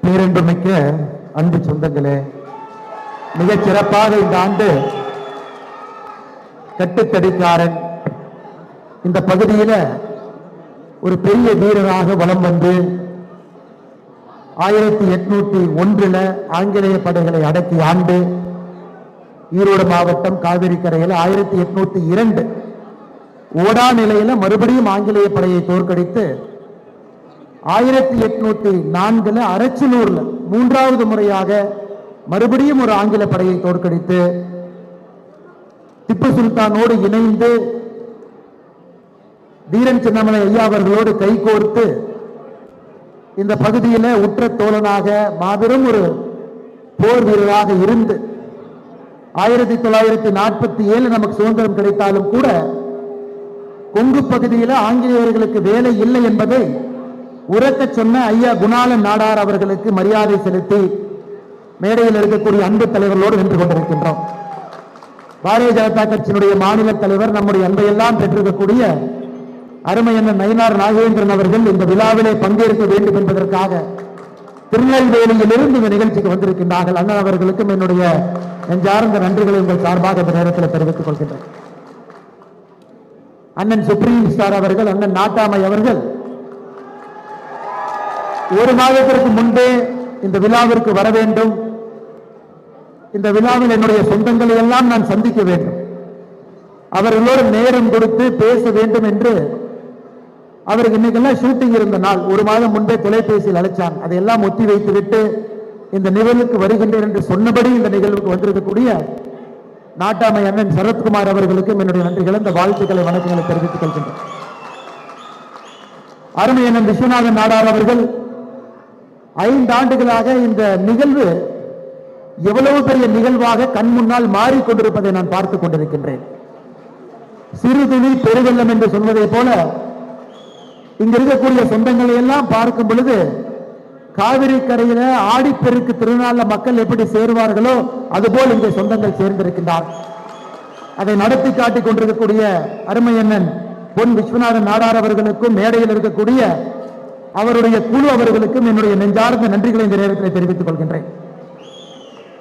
பேரன்புமிக்க அன்பு சொந்தங்களே, மிகச் சிறப்பாக இந்த ஆண்டு கட்டுத்தடிக்காரன் இந்த பகுதியில ஒரு பெரிய வீரராக வலம் வந்து 1801 ஆங்கிலேய படைகளை அடக்கி ஆண்டு ஈரோடு மாவட்டம் காவிரி கரையில் 1802 ஓடா நிலையில மறுபடியும் ஆங்கிலேய படையை தோற்கடித்து 1804 அரச்சலூர்ல மூன்றாவது முறையாக மறுபடியும் ஒரு ஆங்கில படையை தோற்கடித்து திப்பு சுல்தானோடு இணைந்து வீரன் சின்னமலை ஐயா அவர்களோடு கைகோர்த்து இந்த பகுதியில உற்ற தோழனாக மாபெரும் ஒரு போர் வீரராக இருந்து 1947 நமக்கு சுதந்திரம் கிடைத்தாலும் கூட கொங்கு பகுதியில் ஆங்கிலேயர்களுக்கு வேலை இல்லை என்பதை உரக்க சொன்ன ஐயா குணாளன் நாடார் அவர்களுக்கு மரியாதை செலுத்தி மேடையில் இருக்கக்கூடிய அன்பு தலைவர்களோடு நின்று கொண்டிருக்கின்றோம். பாரதிய ஜனதா கட்சியினுடைய மாநில தலைவர் நம்முடைய அன்பையெல்லாம் பெற்றிருக்கக்கூடிய அருமை அண்ணன் நயினார் நாகேந்திரன் அவர்கள் இந்த விழாவிலே பங்கேற்க வேண்டும் என்பதற்காக திருநெல்வேலியிலிருந்து இந்த நிகழ்ச்சிக்கு வந்திருக்கின்றார்கள். அண்ணன் அவர்களுக்கும் என்னுடைய நெஞ்சார்ந்த நன்றிகளை உங்கள் சார்பாக இந்த நேரத்தில் தெரிவித்துக் கொள்கின்றேன். அண்ணன் சுப்ரீம் ஸ்டார் அவர்கள், அண்ணன் நாட்டாமை அவர்கள் ஒரு மாதத்திற்கு முன்பே இந்த விழாவிற்கு வர வேண்டும், இந்த விழாவில் என்னுடைய சொந்தங்களை எல்லாம் நான் சந்திக்க வேண்டும், அவர்களோடு நேரம் கொடுத்து பேச வேண்டும் என்று அவருக்கு இன்னைக்கெல்லாம் ஷூட்டிங் இருந்த நாள் ஒரு மாதம் முன்பே தொலைபேசியில் அழைச்சான். அதையெல்லாம் ஒத்தி வைத்து விட்டு இந்த நிகழ்வுக்கு வருகின்றேன் என்று சொன்னபடி இந்த நிகழ்வுக்கு வந்திருக்கக்கூடிய நாட்டாமை அண்ணன் சரத்குமார் அவர்களுக்கும் என்னுடைய நன்றிகளை, இந்த வாழ்த்துக்களை, வணக்கங்களை தெரிவித்துக் கொள்கின்றேன். அருமை அண்ணன் விஸ்வநாதன் நாடார் அவர்கள் 5 ஆண்டுகளாக இந்த நிகழ்வு எவ்வளவு பெரிய நிகழ்வாக கண் முன்னால் மாறிக்கொண்டிருப்பதை நான் பார்த்துக் கொண்டிருக்கின்றேன். சிறு துளி பெருவெள்ளம் என்று சொல்வதை போல இங்க இருக்கக்கூடிய சொந்தங்களை எல்லாம் பார்க்கும் பொழுது காவிரி கரையில ஆடிப்பெருக்கு திருநாள மக்கள் எப்படி சேருவார்களோ அதுபோல் இங்கே சொந்தங்கள் சேர்ந்திருக்கின்றார். அதை நடத்தி காட்டிக் கொண்டிருக்கக்கூடிய அருமை அண்ணன் பொன் விஸ்வநாதன் நாடார் அவர்களுக்கும் மேடையில் இருக்கக்கூடிய அவருடைய குழு அவர்களுக்கும் என்னுடைய நெஞ்சார்ந்த நன்றிகளை இந்த நேரத்தில் தெரிவித்துக் கொள்கின்றேன்.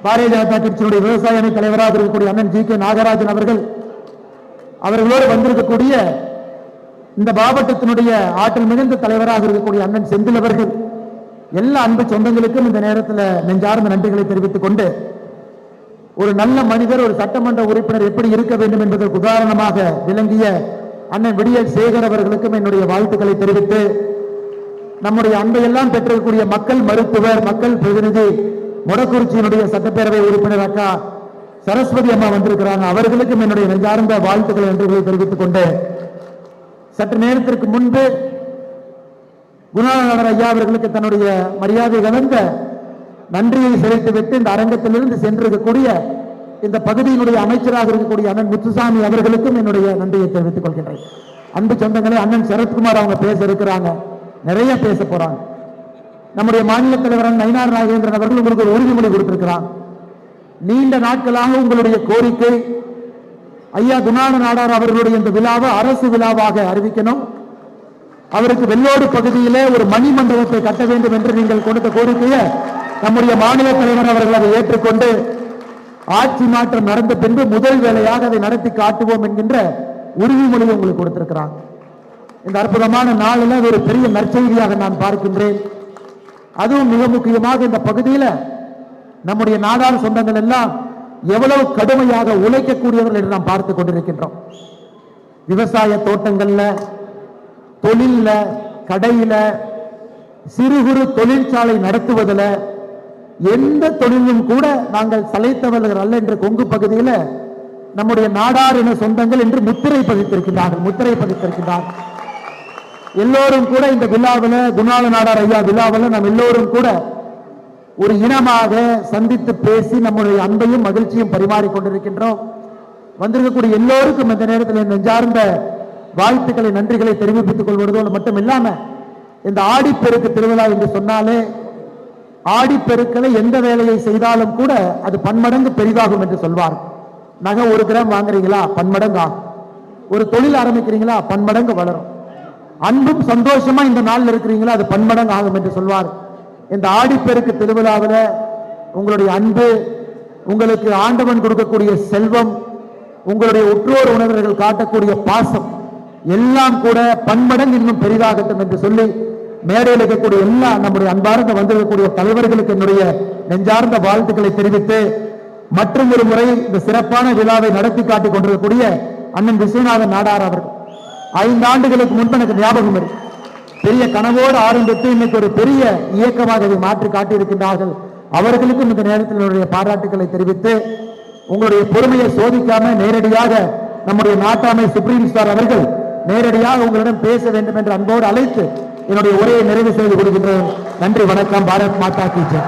பாரதிய ஜனதா கட்சியினுடைய விவசாய அணி தலைவராக இருக்கக்கூடிய அண்ணன் ஜி கே நாகராஜன் அவர்களோடு வந்திருக்கக்கூடிய இந்த மாவட்டத்தினுடைய ஆற்றல் மிகுந்த தலைவராக இருக்கக்கூடிய அண்ணன் செந்தில் அவர்கள், எல்லா அன்பு சொந்தங்களுக்கும் இந்த நேரத்தில் நெஞ்சார்ந்த நன்றிகளை தெரிவித்துக் கொண்டு, ஒரு நல்ல மனிதர், ஒரு சட்டமன்ற உறுப்பினர் எப்படி இருக்க வேண்டும் என்பதற்கு உதாரணமாக விளங்கிய அண்ணன் விடியல் சேகர் அவர்களுக்கும் என்னுடைய வாழ்த்துக்களை தெரிவித்து, நம்முடைய அன்பையெல்லாம் பெற்றிருக்கக்கூடிய மக்கள் மருத்துவர், மக்கள் பிரதிநிதி, மொடக்குறிச்சியினுடைய சட்டப்பேரவை உறுப்பினர் அக்கா சரஸ்வதி அம்மா வந்திருக்கிறாங்க, அவர்களுக்கும் என்னுடைய நெஞ்சார்ந்த வாழ்த்துக்களை நன்றிகளை தெரிவித்துக் கொண்டு, சற்று நேரத்திற்கு முன்பு குணாளன் ஐயா அவர்களுக்கு தன்னுடைய மரியாதை கலந்த நன்றியை செலுத்திவிட்டு இந்த அரங்கத்திலிருந்து சென்றிருக்கக்கூடிய இந்த பகுதியினுடைய அமைச்சராக இருக்கக்கூடிய அண்ணன் முத்துசாமி அவர்களுக்கும் என்னுடைய நன்றியை தெரிவித்துக் கொள்கின்றேன். அன்பு சொந்தங்களே, அண்ணன் சரத்குமார் அவங்க பேச இருக்கிறாங்க, நிறைய பேச போறாங்க. நம்முடைய மாநில தலைவர் நயினார் நாகேந்திரன் அவர்கள் உங்களுக்கு ஒரு உறுதிமொழி கொடுத்திருக்கிறார். நீண்ட நாட்களாக உங்களுடைய கோரிக்கை ஐயா குணாளன் நாடார் அவர்களுடைய இந்த விழாவை அரசு விழாவாக அறிவிக்கணும், அவருக்கு வெள்ளோடு பகுதியிலே ஒரு மணி மண்டபத்தை கட்ட வேண்டும் என்று நீங்கள் கொடுத்த கோரிக்கையை நம்முடைய மாநில தலைவர் அவர்கள் அதை ஏற்றுக்கொண்டு ஆட்சி மாற்றம் நடந்த பின்பு முதல் வேலையாக அதை நடத்தி காட்டுவோம் என்கின்ற உறுதிமொழியை உங்களுக்கு கொடுத்திருக்கிறார். இந்த அற்புதமான நாளில் ஒரு பெரிய நற்செய்தியாக நான் பார்க்கின்றேன். அதுவும் மிக முக்கியமாக இந்த பகுதியில் நம்முடைய நாடார் சொந்தங்கள் எல்லாம் எவ்வளவு கடுமையாக உழைக்கக்கூடியவர்கள் என்று நாம் பார்த்துக் கொண்டிருக்கின்றோம். விவசாய தோட்டங்கள்ல, தொழில, கடையில, சிறு குறு தொழிற்சாலை நடத்துவதில், எந்த தொழிலும் கூட நாங்கள் சளைத்தவர்கள் அல்ல என்று கொங்கு பகுதியில் நம்முடைய நாடார் இன சொந்தங்கள் என்று முத்திரை பதித்திருக்கின்றார்கள். எல்லோரும் கூட இந்த விழாவில், குணாளன் நாடார் ஐயா விழாவில் நாம் எல்லோரும் கூட ஒரு இனமாக சந்தித்து பேசி நம்முடைய அன்பையும் மகிழ்ச்சியும் பரிமாறிக்கொண்டிருக்கின்றோம். வந்திருக்கக்கூடிய எல்லோருக்கும் இந்த நேரத்தில் நெஞ்சார்ந்த வாழ்த்துக்களை, நன்றிகளை தெரிவித்துக் கொள்வதோடு மட்டும் இல்லாம, இந்த ஆடிப்பெருக்கு திருவிழா என்று சொன்னாலே ஆடிப்பெருக்களை எந்த வேலையை செய்தாலும் கூட அது பன்மடங்கு பெரிதாகும் என்று சொல்வார். நகை 1 கிராம் வாங்குறீங்களா, பன்மடங்கு ஆகும். ஒரு தொழில் ஆரம்பிக்கிறீங்களா, பன்மடங்கு வளரும். அன்பும் சந்தோஷமா இந்த நாளில் இருக்கிறீங்களா, அது பன்மடங்கு ஆகும் என்று சொல்வார். இந்த ஆடிப்பெருக்கு திருவிழாவில் உங்களுடைய அன்பு, உங்களுக்கு ஆண்டவன் கொடுக்கக்கூடிய செல்வம், உங்களுடைய உற்றோர் உணர்வுகள் காட்டக்கூடிய பாசம் எல்லாம் கூட பன்மடங்கு இன்னும் பெரிதாகட்டும் என்று சொல்லி மேடையில் இருக்கக்கூடிய எல்லா நம்முடைய அன்பார்ந்த வந்திருக்கக்கூடிய தலைவர்களுக்கு என்னுடைய நெஞ்சார்ந்த வாழ்த்துக்களை தெரிவித்து, மற்றும் ஒரு முறை இந்த சிறப்பான விழாவை நடத்தி காட்டிக் கொண்டிருக்கக்கூடிய அண்ணன் விஸ்வநாதன் நாடார் அவர்கள் 5 ஆண்டுகளுக்கு முன்பு எனக்கு ஞாபகம் இருக்கு, பெரிய கனவோடு ஆரம்பித்து இன்னைக்கு ஒரு பெரிய இயக்கமாக இதை மாற்றி காட்டியிருக்கின்றார்கள். அவர்களுக்கும் இந்த நேரத்தில் என்னுடைய பாராட்டுக்களை தெரிவித்து, உங்களுடைய பொறுமையை சோதிக்காம நேரடியாக நம்முடைய நாட்டாமை சுப்ரீம் ஸ்டார் அவர்கள் நேரடியாக உங்களிடம் பேச வேண்டும் என்று அன்போடு அழைத்து என்னுடைய உரையை நிறைவு செய்து கொடுக்கின்றேன். நன்றி, வணக்கம். பாரத் மாதா கி ஜெய்.